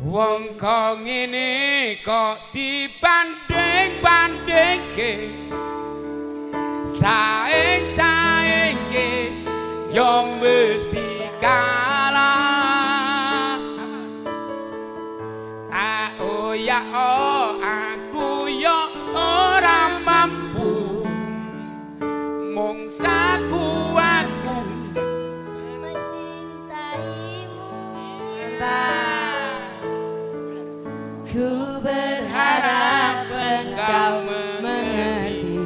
Wong kok ngene kok dibanding-bandingke saing-saingke yo mesti kalah. Oh ya oh aku yo ora mampu mung sakuatku mencintaimu. Ku berharap engkau mengerti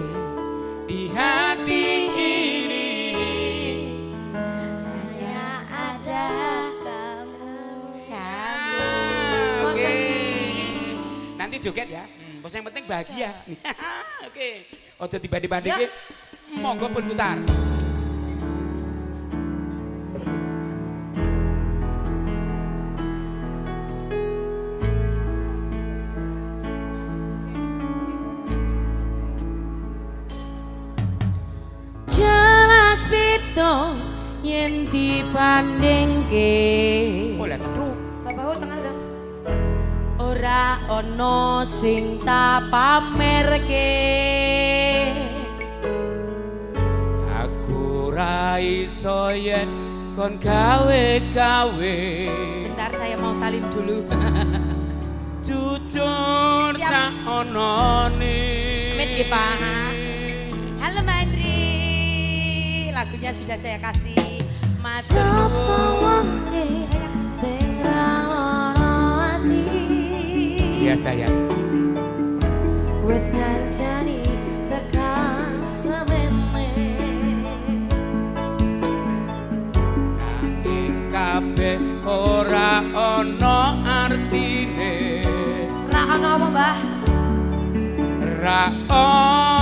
di hati ini Hanya ada kamu. Oke. Nanti joget ya. Bos yang penting bahagia. Oke. Ojo tiba-tiba dikit. Monggo berputar. Jelas beda yen dibandingke. Oh, lah terus. Bapak tengah dong. Ora ana sing tak pamerke. Aku ra iso yen kon gawe-gawe. Bentar saya mau salim dulu. Jujur sak onone. Amit nggih, Pak. Halo Mbak Andri. Lagunya sudah saya kasih. Matur nuwun. Iya sayang. Wes ngancani tekan semene. Nanging kabeh ora ana artine. Ra ana apa, Mbah? Ra ana